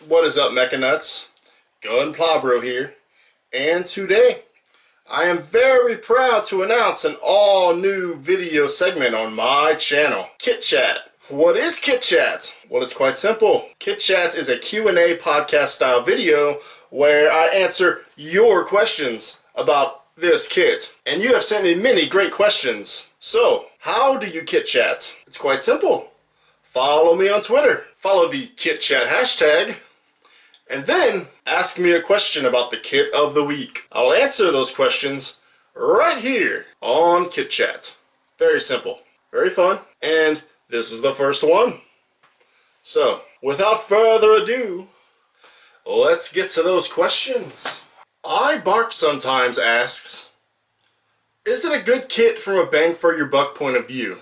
What is up, Mecha Nuts? Gunplabro here, and today I am very proud to announce an all-new video segment on my channel, Kit Chat. What is Kit Chat? Well, it's quite simple. Kit Chat is a Q&A podcast style video where I answer your questions about this kit. And you have sent me many great questions. So, how do you Kit Chat? It's quite simple. Follow me on Twitter. Follow the Kit Chat hashtag. And then ask me a question about the kit of the week. I'll answer those questions right here on Kit Chat. Very simple, very fun, and this is the first one. So, without further ado, let's get to those questions. I Bark Sometimes asks, is it a good kit from a bang for your buck point of view?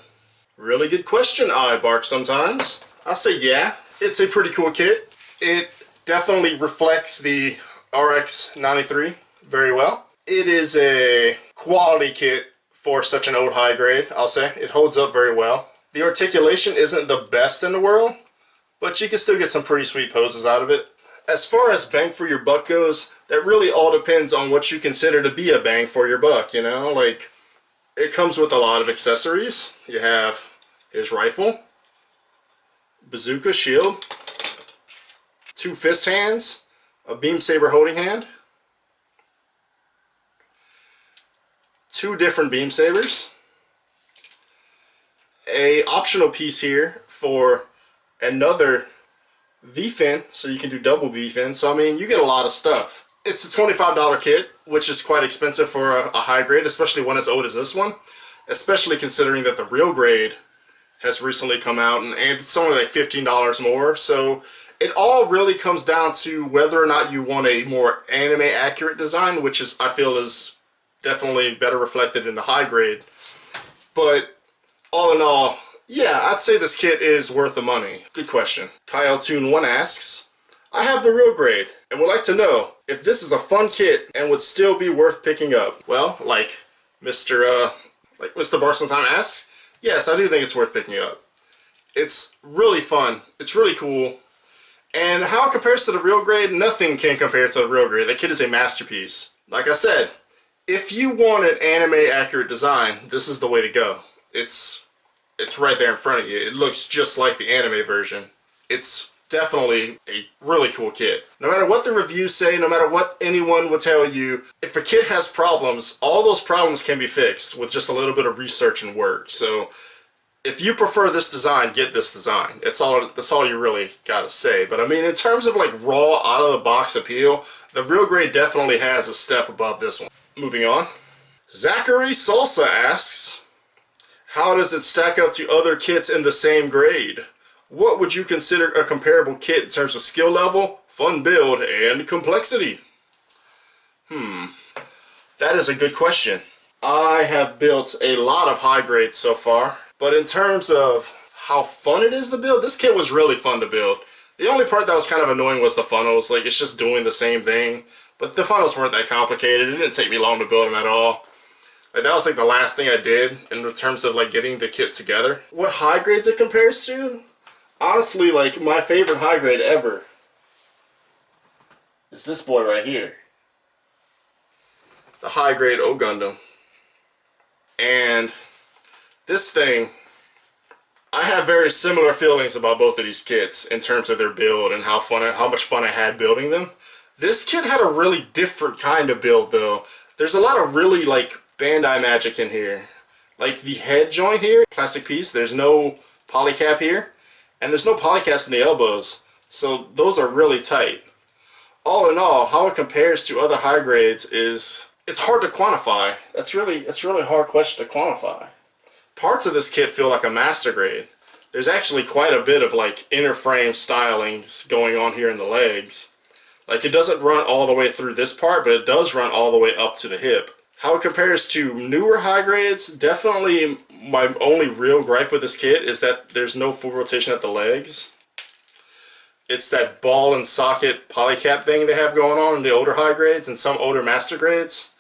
Really good question, I Bark Sometimes. I'll say yeah, it's a pretty cool kit. It definitely reflects the RX 93 very well. It is a quality kit for such an old high grade, I'll say. It holds up very well. The articulation isn't the best in the world, but you can still get some pretty sweet poses out of it. As far as bang for your buck goes, that really all depends on what you consider to be a bang for your buck, you know? Like, it comes with a lot of accessories. You have his rifle, bazooka, shield, 2 fist hands, a beam saber holding hand, 2 different beam sabers, a optional piece here for another V-fin, so you can do double V-fin. So I mean, you get a lot of stuff. It's a $25 kit, which is quite expensive for a high grade, especially one as old as this one, especially considering that the real grade has recently come out and it's only like $15 more. So it all really comes down to whether or not you want a more anime accurate design, which is, I feel, is definitely better reflected in the high grade. But all in all, yeah, I'd say this kit is worth the money. Good question. Kyle Toon 1 asks, I have the real grade and would like to know if this is a fun kit and would still be worth picking up. Well, like Mr. Barsentime asks, yes, I do think it's worth picking up. It's really fun. It's really cool. And how it compares to the real grade, nothing can compare to the real grade. The kit is a masterpiece. Like I said, if you want an anime accurate design, this is the way to go. It's right there in front of you. It looks just like the anime version. It's definitely a really cool kit. No matter what the reviews say, no matter what anyone will tell you, if a kit has problems, all those problems can be fixed with just a little bit of research and work. So if you prefer this design, get this design. That's all you really gotta say. But I mean, in terms of like raw, out of the box appeal, the real grade definitely has a step above this one. Moving on. Zachary Salsa asks, how does it stack up to other kits in the same grade? What would you consider a comparable kit in terms of skill level, fun build, and complexity? That is a good question. I have built a lot of high grades so far. But in terms of how fun it is to build, this kit was really fun to build. The only part that was kind of annoying was the funnels. Like, it's just doing the same thing. But the funnels weren't that complicated. It didn't take me long to build them at all. Like, that was like the last thing I did in terms of like getting the kit together. What high grades it compares to? Honestly, like, my favorite high grade ever is this boy right here. The high grade Gundam. And this thing, I have very similar feelings about both of these kits in terms of their build and how much fun I had building them. This kit had a really different kind of build though. There's a lot of really like Bandai magic in here. Like the head joint here, plastic piece, there's no polycap here. And there's no polycaps in the elbows. So those are really tight. All in all, how it compares to other high grades is, it's hard to quantify. It's really hard question to quantify. Parts of this kit feel like a master grade. There's actually quite a bit of like inner frame stylings going on here in the legs. Like, it doesn't run all the way through this part, but it does run all the way up to the hip. How it compares to newer high grades, definitely my only real gripe with this kit is that there's no full rotation at the legs. It's that ball and socket polycap thing they have going on in the older high grades and some older master grades,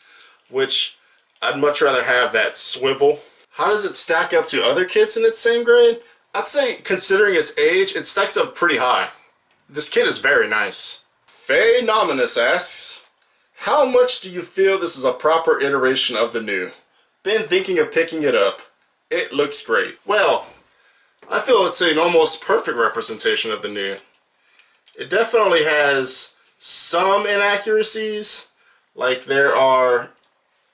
which I'd much rather have that swivel. How does it stack up to other kits in its same grade? I'd say, considering its age, it stacks up pretty high. This kit is very nice. Feynominus asks, how much do you feel this is a proper iteration of the new? Been thinking of picking it up. It looks great. Well, I feel it's an almost perfect representation of the new. It definitely has some inaccuracies. Like there are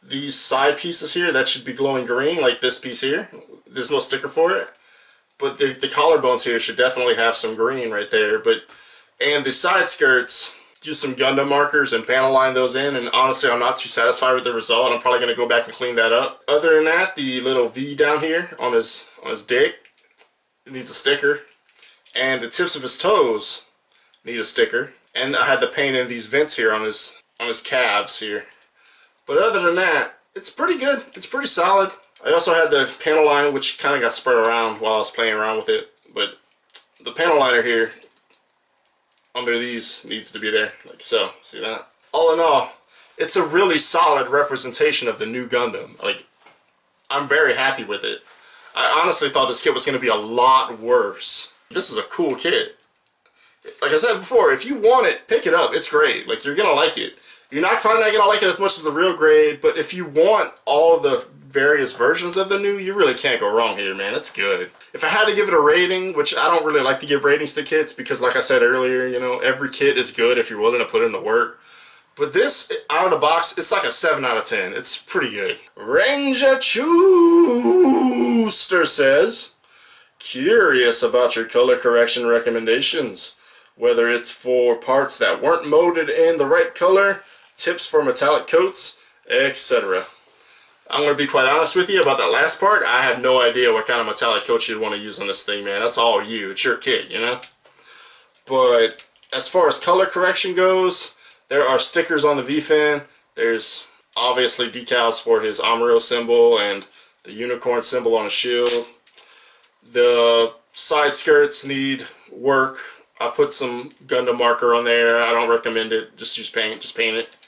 these side pieces here that should be glowing green, like this piece here. There's no sticker for it. But the collarbones here should definitely have some green right there. And the side skirts, use some Gundam markers and panel line those in, and honestly I'm not too satisfied with the result. I'm probably going to go back and clean that up. Other than that, the little V down here on his dick needs a sticker, and the tips of his toes need a sticker. And I had to paint in these vents here on his calves here. But other than that, it's pretty good. It's pretty solid. I also had the panel line, which kind of got spread around while I was playing around with it, but the panel liner here under these needs to be there, like so. See that? All in all, it's a really solid representation of the new Gundam. Like, I'm very happy with it. I honestly thought this kit was going to be a lot worse. This is a cool kit. Like I said before, if you want it, pick it up. It's great. Like, you're going to like it. You're probably not going to like it as much as the real grade, but if you want all the various versions of the new, you really can't go wrong here, man. It's good. If I had to give it a rating, which I don't really like to give ratings to kits because, like I said earlier, you know, every kit is good if you're willing to put in the work. But this, out of the box, it's like a 7 out of 10. It's pretty good. Ranger Chooster says, curious about your color correction recommendations. Whether it's for parts that weren't molded in the right color, tips for metallic coats, etc. I'm going to be quite honest with you about that last part. I have no idea what kind of metallic coat you'd want to use on this thing, man. That's all you. It's your kit, you know? But as far as color correction goes, there are stickers on the V-fin. There's obviously decals for his Amuro symbol and the unicorn symbol on his shield. The side skirts need work. I put some Gundam marker on there. I don't recommend it. Just use paint. Just paint it.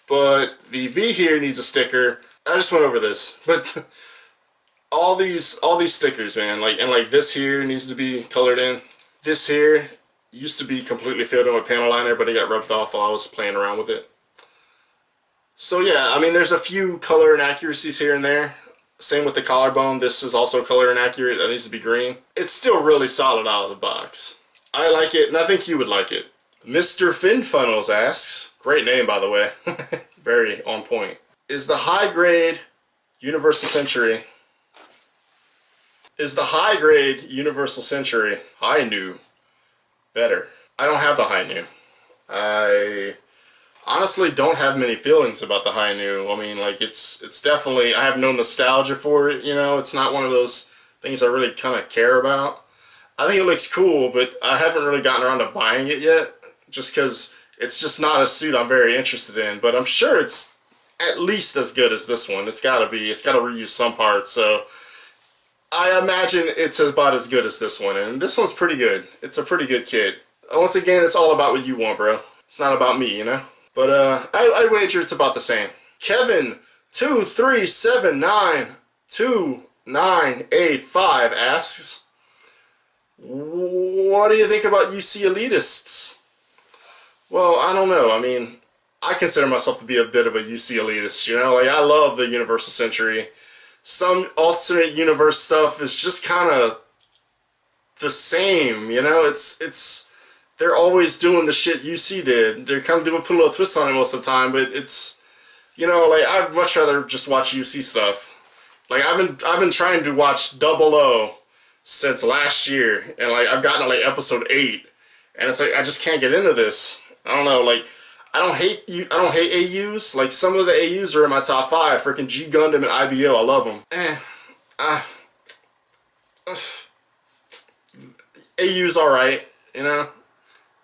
But the V here needs a sticker. I just went over this. But all these stickers, man. Like this here needs to be colored in. This here used to be completely filled in with panel liner, but it got rubbed off while I was playing around with it. So yeah, I mean, there's a few color inaccuracies here and there. Same with the collarbone. This is also color inaccurate. That needs to be green. It's still really solid out of the box. I like it, and I think you would like it. Mr. Finfunnels asks, great name by the way, very on point. Is the high grade Universal Century High New better? I don't have the High New. I honestly don't have many feelings about the High New. I mean, like, it's definitely, I have no nostalgia for it, you know. It's not one of those things I really kind of care about. I think it looks cool, but I haven't really gotten around to buying it yet, just because it's just not a suit I'm very interested in. But I'm sure it's at least as good as this one. It's got to be. It's got to reuse some parts, so I imagine it's about as good as this one. And this one's pretty good. It's a pretty good kit. Once again, it's all about what you want, bro. It's not about me, you know? But I wager it's about the same. Kevin23792985 asks, what do you think about UC elitists? Well, I don't know. I mean, I consider myself to be a bit of a UC elitist, you know? Like, I love the Universal Century. Some alternate universe stuff is just kind of the same, you know? They're always doing the shit UC did. They're kind of put a little twist on it most of the time, but it's, you know, like, I'd much rather just watch UC stuff. Like, I've been trying to watch 00 since last year, and like I've gotten to like episode 8, and it's like I just can't get into this. I don't know, like I don't hate AUs. Like, some of the AUs are in my top 5. Freaking G Gundam and IBO, I love them. AU's alright, you know.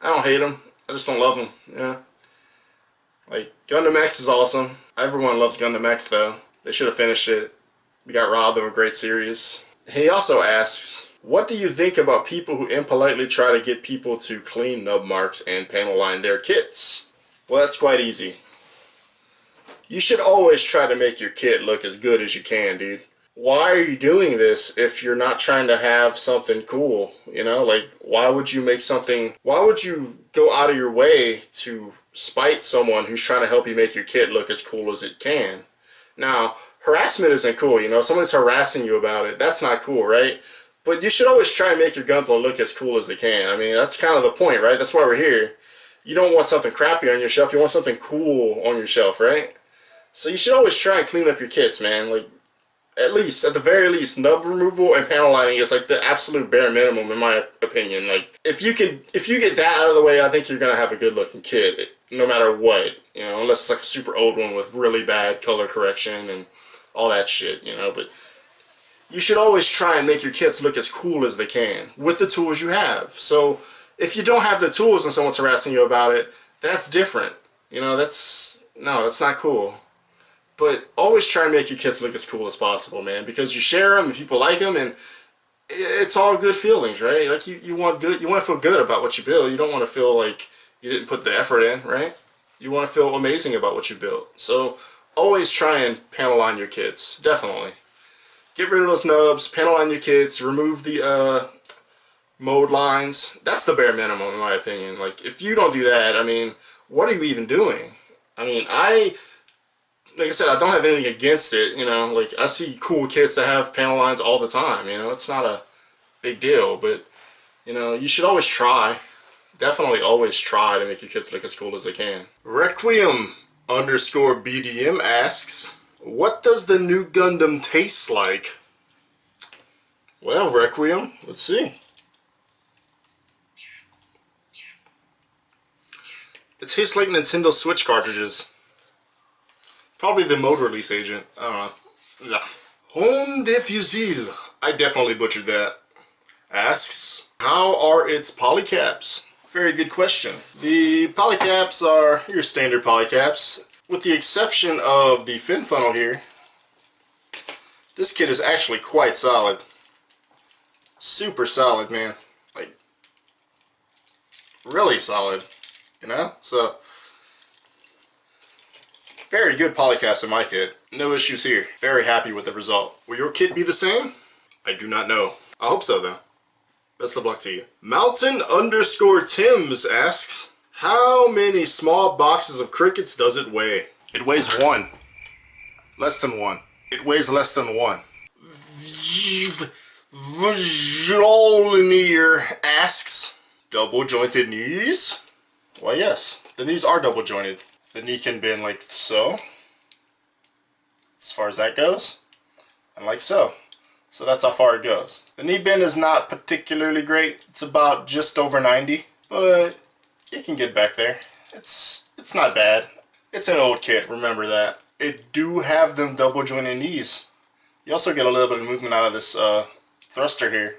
I don't hate them. I just don't love them, you know. Like, Gundam X is awesome. Everyone loves Gundam X though. They should have finished it. We got robbed of a great series. He also asks, what do you think about people who impolitely try to get people to clean nub marks and panel line their kits? Well, that's quite easy. You should always try to make your kit look as good as you can, dude. why are you doing this if you're not trying to have something cool? You know, like, why would you make something, why would you go out of your way to spite someone who's trying to help you make your kit look as cool as it can? Now, harassment isn't cool, you know, if someone's harassing you about it, that's not cool, right? But you should always try and make your Gunpla look as cool as they can. I mean, that's kind of the point, right? That's why we're here. You don't want something crappy on your shelf, you want something cool on your shelf, right? So you should always try and clean up your kits, man. Like, at least, at the very least, nub removal and panel lining is like the absolute bare minimum in my opinion. Like, if you get that out of the way, I think you're gonna have a good looking kit, no matter what, you know, unless it's like a super old one with really bad color correction and all that shit, you know. But you should always try and make your kits look as cool as they can with the tools you have. So if you don't have the tools and someone's harassing you about it, that's different. You know, that's not cool. But always try and make your kits look as cool as possible, man, because you share them and people like them, and it's all good feelings, right? Like, you want to feel good about what you build. You don't want to feel like you didn't put the effort in, right? You want to feel amazing about what you built. So always try and panel line your kits, definitely. Get rid of those nubs, panel line your kits, remove the mode lines. That's the bare minimum in my opinion. Like, if you don't do that, I mean, what are you even doing? I mean, like I said, I don't have anything against it, you know, like, I see cool kits that have panel lines all the time, you know, it's not a big deal, but, you know, you should always try, definitely always try to make your kits look as cool as they can. Requiem_BDM asks, what does the new Gundam taste like? Well, Requiem, let's see. It tastes like Nintendo Switch cartridges. Probably the mode release agent. I don't know. Yeah. Home de Fusil, I definitely butchered that, asks, how are its polycaps? Very good question. The polycaps are your standard polycaps, with the exception of the fin funnel here. This kit is actually quite solid. Super solid, man. Like, really solid, you know? So, very good polycaps in my kit. No issues here. Very happy with the result. Will your kit be the same? I do not know. I hope so, though. Best of luck to you. Mountain_Tims asks, how many small boxes of crickets does it weigh? It weighs 1. Less than 1. It weighs less than 1. Vjolnir asks, double jointed knees? Why, yes. The knees are double jointed. The knee can bend like so, as far as that goes, and like so. So that's how far it goes. The knee bend is not particularly great. It's about just over 90, but it can get back there. It's not bad. It's an old kit, remember that. It do have them double jointed knees. You also get a little bit of movement out of this thruster here.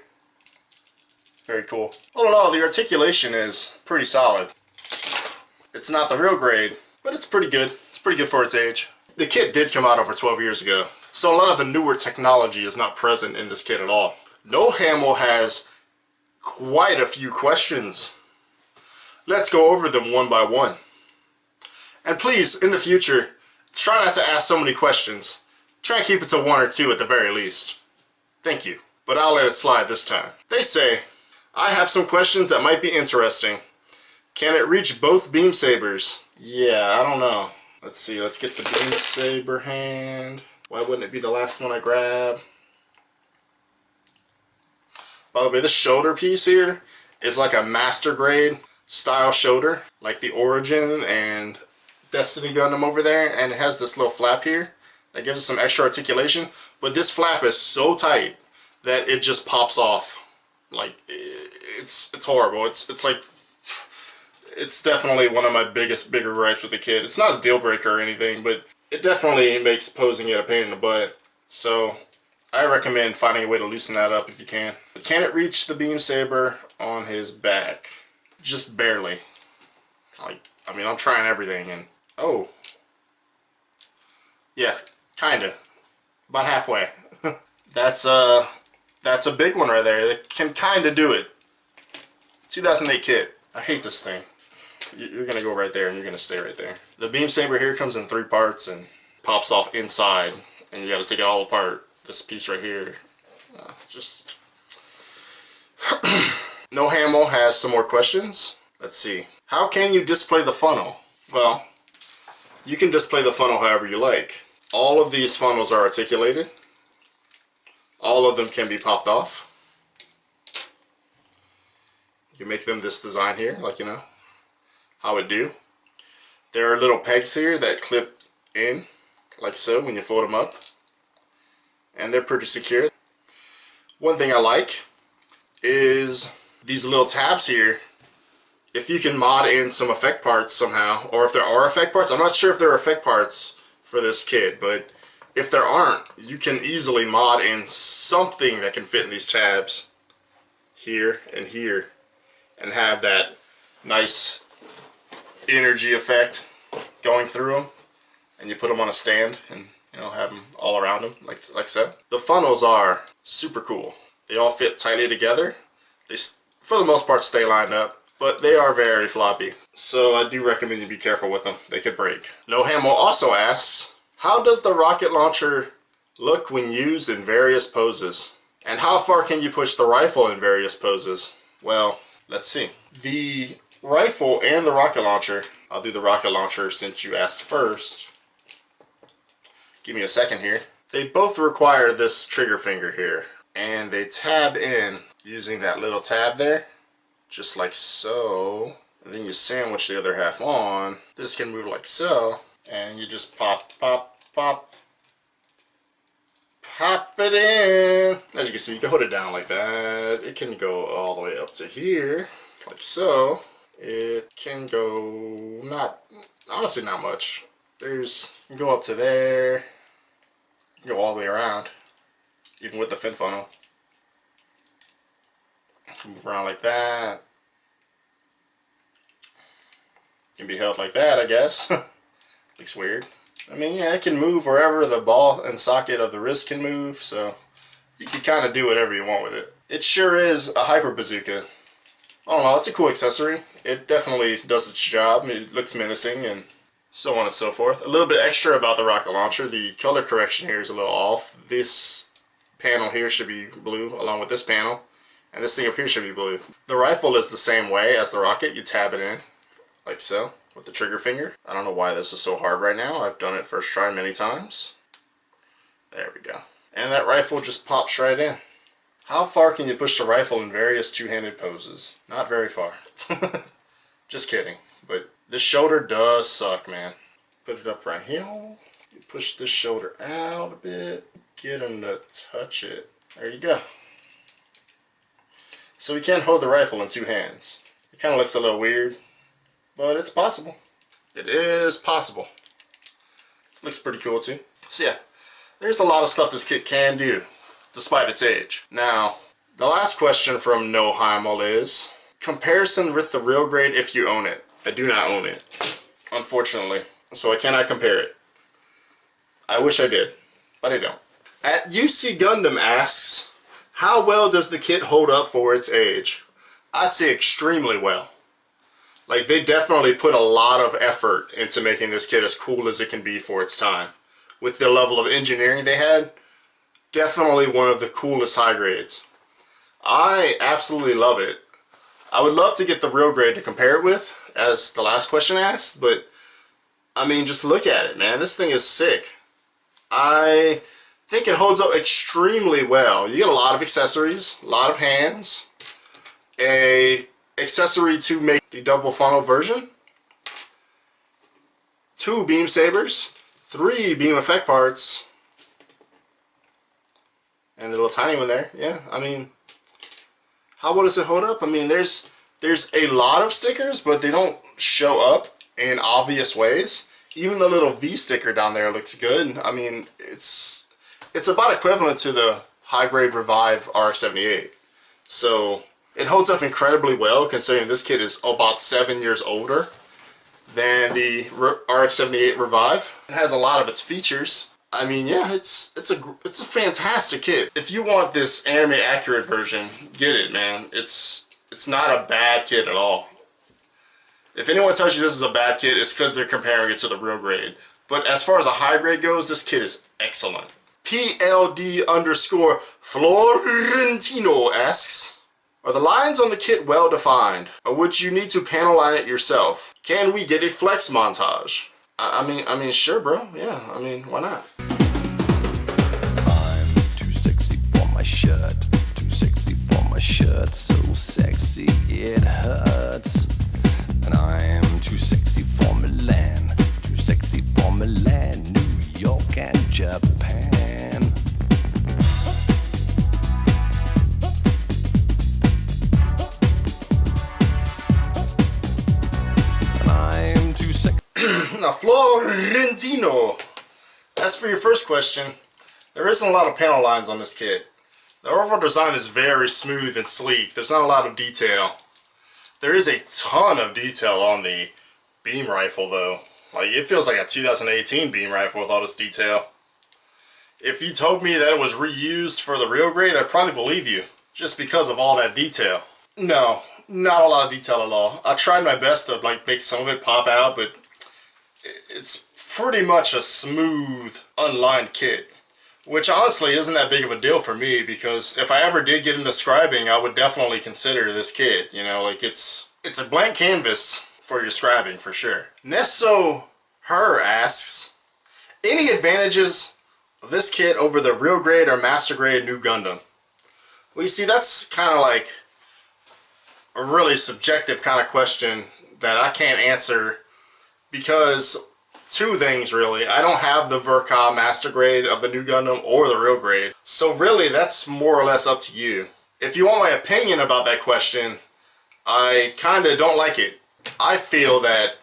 Very cool. All in all, the articulation is pretty solid. It's not the real grade, but it's pretty good. It's pretty good for its age. The kit did come out over 12 years ago, so a lot of the newer technology is not present in this kit at all. No Hamill has quite a few questions. Let's go over them one by one. And please, in the future, try not to ask so many questions. Try and keep it to 1 or 2 at the very least. Thank you. But I'll let it slide this time. They say, I have some questions that might be interesting. Can it reach both beam sabers? Yeah, I don't know. Let's see, let's get the beam saber hand. Why wouldn't it be the last one I grab? By the way, this shoulder piece here is like a master grade style shoulder, like the Origin and Destiny Gundam over there, and it has this little flap here that gives it some extra articulation, but this flap is so tight that it just pops off. Like, it's horrible. It's like, it's definitely one of my bigger gripes with the kit. It's not a deal breaker or anything, but it definitely makes posing it a pain in the butt. So I recommend finding a way to loosen that up if you can. But can it reach the beam saber on his back? Just barely. Like, I mean, I'm trying everything, and oh, yeah, kinda, about halfway. That's a big one right there. It can kinda do it. 2008 kit. I hate this thing. You're gonna go right there, and you're gonna stay right there. The beam saber here comes in 3 parts and pops off inside, and you gotta take it all apart. this piece right here. Just No Hamo has some more questions. Let's see. How can you display the funnel? Well, you can display the funnel however you like. All of these funnels are articulated. All of them can be popped off. You can make them this design here, like you know how it do. There are little pegs here that clip in, like so, when you fold them up. And they're pretty secure. One thing I like is these little tabs here. If you can mod in some effect parts somehow, or if there are effect parts, I'm not sure if there are effect parts for this kit, but if there aren't, you can easily mod in something that can fit in these tabs here and here and have that nice energy effect going through them. And you put them on a stand and have them all around them like so. The funnels are super cool. They all fit tightly together. They, for the most part, stay lined up. But they are very floppy, so I do recommend you be careful with them. They could break. No Hamo also asks, how does the rocket launcher look when used in various poses? And how far can you push the rifle in various poses? Well, let's see. The rifle and the rocket launcher, I'll do the rocket launcher since you asked first. Give me a second here. They both require this trigger finger here, and they tab in using that little tab there. Just like so, and then you sandwich the other half on. This can move like so, and you just pop, pop, pop, pop it in. As you can see, you can hold it down like that. It can go all the way up to here, like so. It can go, honestly not much. You can go up to there, you can go all the way around, even with the fin funnel. Move around like that. Can be held like that, I guess. Looks weird. I mean, yeah, it can move wherever the ball and socket of the wrist can move, so you can kind of do whatever you want with it. It sure is a hyper bazooka. I don't know, it's a cool accessory. It definitely does its job. It looks menacing and so on and so forth. A little bit extra about the rocket launcher. The color correction here is a little off. This panel here should be blue along with this panel. And this thing up here should be blue. The rifle is the same way as the rocket. You tab it in, like so, with the trigger finger. I don't know why this is so hard right now. I've done it first try many times. There we go. And that rifle just pops right in. How far can you push the rifle in various two-handed poses? Not very far. Just kidding. But this shoulder does suck, man. Put it up right here. You push this shoulder out a bit. Get him to touch it. There you go. So we can't hold the rifle in two hands. It kind of looks a little weird, but it's possible. It is possible. It looks pretty cool too. So yeah, there's a lot of stuff this kit can do, despite its age. Now, the last question from No Hamo is, comparison with the real grade if you own it. I do not own it, unfortunately, so I cannot compare it. I wish I did, but I don't. At YouSeeGundam asks, how well does the kit hold up for its age? I'd say extremely well. Like, they definitely put a lot of effort into making this kit as cool as it can be for its time. With the level of engineering they had, definitely one of the coolest high grades. I absolutely love it. I would love to get the real grade to compare it with, as the last question asked, but I mean, just look at it, man. This thing is sick. I think it holds up extremely well. You get a lot of accessories, a lot of hands, a accessory to make the double funnel version, 2 beam sabers, 3 beam effect parts, and the little tiny one there. Yeah, I mean, how well does it hold up? I mean, there's a lot of stickers, but they don't show up in obvious ways. Even the little V sticker down there looks good. I mean, it's about equivalent to the high-grade Revive RX-78. So it holds up incredibly well, considering this kit is about 7 years older than the RX-78 Revive. It has a lot of its features. I mean, yeah, it's a fantastic kit. If you want this anime accurate version, get it, man. It's not a bad kit at all. If anyone tells you this is a bad kit, it's because they're comparing it to the real grade. But as far as a high grade goes, this kit is excellent. PLD_Florentino asks, are the lines on the kit well defined, or would you need to panel line it yourself? Can we get a flex montage? I mean, sure, bro. Yeah, I mean, why not? I'm too sexy for my shirt, too sexy for my shirt, so sexy it hurts. And I'm too sexy for Milan, too sexy for Milan, New York and Japan. And I'm too sexy. Now, Florentino, as for your first question, there isn't a lot of panel lines on this kit. The overall design is very smooth and sleek. There's not a lot of detail. There is a ton of detail on the beam rifle though. Like, it feels like a 2018 beam rifle with all this detail. If you told me that it was reused for the real grade, I'd probably believe you, just because of all that detail. No, not a lot of detail at all. I tried my best to like make some of it pop out, but it's pretty much a smooth, unlined kit. Which honestly isn't that big of a deal for me, because if I ever did get into scribing, I would definitely consider this kit. You know, like it's a blank canvas for your scribing for sure. Nesso Her asks, any advantages of this kit over the real grade or master grade new Gundam? Well, you see, that's kind of like a really subjective kind of question that I can't answer, because two things really. I don't have the Verka master grade of the new Gundam or the real grade, so really that's more or less up to you. If you want my opinion about that question, I kind of don't like it. I feel that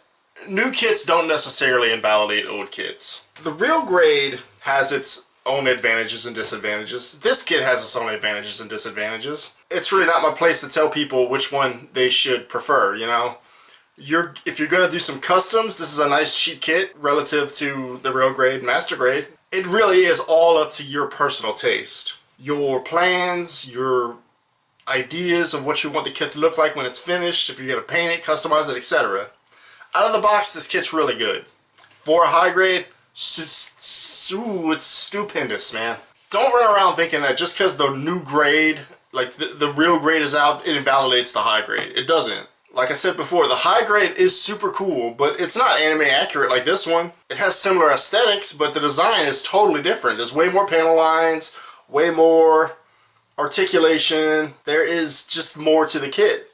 new kits don't necessarily invalidate old kits. The real grade has its own advantages and disadvantages. This kit has its own advantages and disadvantages. It's really not my place to tell people which one they should prefer, you know? If you're gonna do some customs, this is a nice cheap kit relative to the real grade, master grade. It really is all up to your personal taste. Your plans, your ideas of what you want the kit to look like when it's finished, if you're gonna paint it, customize it, etc. Out of the box, this kit's really good. For a high grade, it's stupendous, man. Don't run around thinking that just because the new grade, like the real grade is out, it invalidates the high grade. It doesn't. Like I said before, the high grade is super cool, but it's not anime accurate like this one. It has similar aesthetics, but the design is totally different. There's way more panel lines, way more articulation. There is just more to the kit.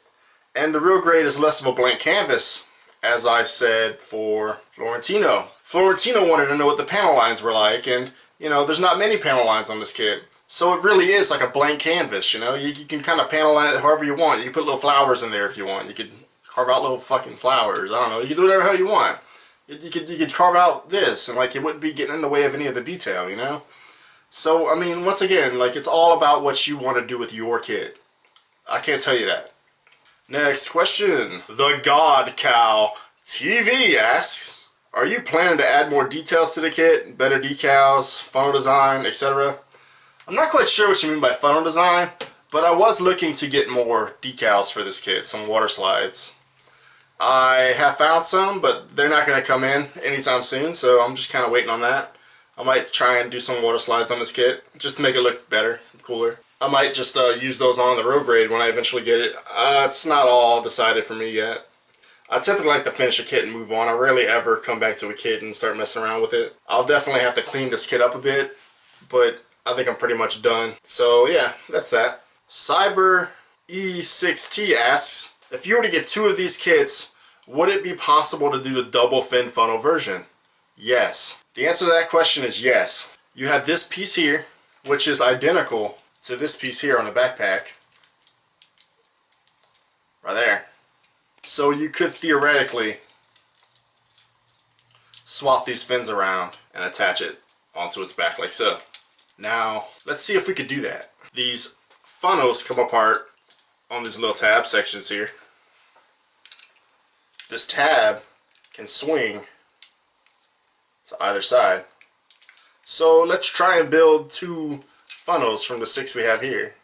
And the real grade is less of a blank canvas, as I said for Florentino. Florentino wanted to know what the panel lines were like, and you know, there's not many panel lines on this kit. So it really is like a blank canvas, you know? You can kind of panel line it however you want. You can put little flowers in there if you want. You could carve out little fucking flowers. I don't know. You can do whatever the hell you want. You could carve out this, and like it wouldn't be getting in the way of any of the detail, you know? So, I mean, once again, like it's all about what you want to do with your kit. I can't tell you that. Next question. The God Cow TV asks, are you planning to add more details to the kit? Better decals, funnel design, etc.? I'm not quite sure what you mean by funnel design, but I was looking to get more decals for this kit, some water slides. I have found some, but they're not going to come in anytime soon, so I'm just kind of waiting on that. I might try and do some water slides on this kit, just to make it look better, cooler. I might just use those on the real grade when I eventually get it. It's not all decided for me yet. I typically like to finish a kit and move on. I rarely ever come back to a kit and start messing around with it. I'll definitely have to clean this kit up a bit, but I think I'm pretty much done. So yeah, that's that. Cyber E6T asks, if you were to get two of these kits, would it be possible to do the double fin funnel version? Yes. The answer to that question is yes. You have this piece here, which is identical to this piece here on the backpack. Right there. So you could theoretically swap these fins around and attach it onto its back like so. Now, let's see if we could do that. These funnels come apart on these little tab sections here. This tab can swing to either side. So let's try and build two funnels from the 6 we have here.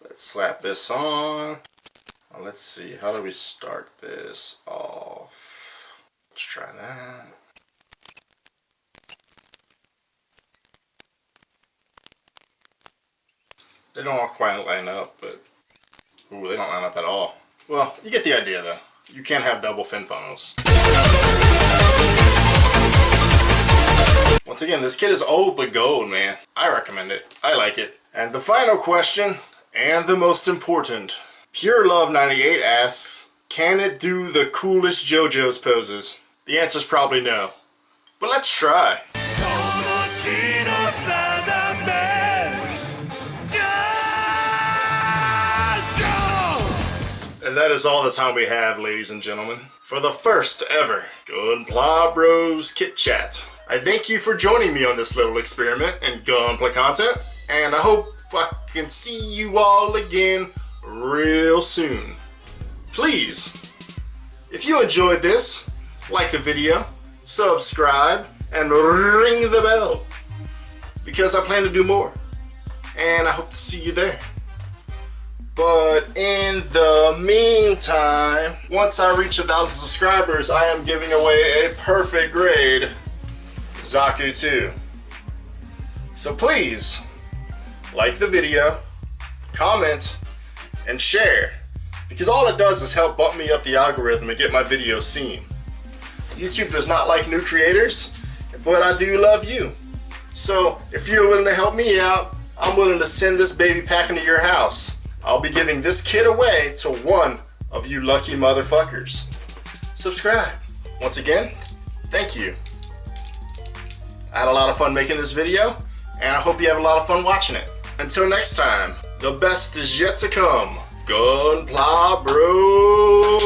Let's slap this on. Now let's see, how do we start this off? Let's try that. They don't all quite line up, but ooh, they don't line up at all. Well, you get the idea though. You can't have double fin funnels. Once again, this kit is old but gold, man. I recommend it. I like it. And the final question, and the most important, Pure Love 98 asks, can it do the coolest JoJo's poses? The answer's probably no. But let's try. And that is all the time we have, ladies and gentlemen, for the first ever Gunpla Bros Kit Chat. I thank you for joining me on this little experiment in Gunpla content, and I hope I can see you all again real soon. Please, if you enjoyed this, like the video, subscribe, and ring the bell, because I plan to do more, and I hope to see you there. But in the meantime, once I reach 1,000 subscribers, I am giving away a perfect grade Zaku 2. So please, like the video, comment, and share, because all it does is help bump me up the algorithm and get my videos seen. YouTube does not like new creators, but I do love you. So if you're willing to help me out, I'm willing to send this baby packing to your house. I'll be giving this kit away to one of you lucky motherfuckers. Subscribe. Once again, thank you. I had a lot of fun making this video, and I hope you have a lot of fun watching it. Until next time, the best is yet to come. Gunpla Bros.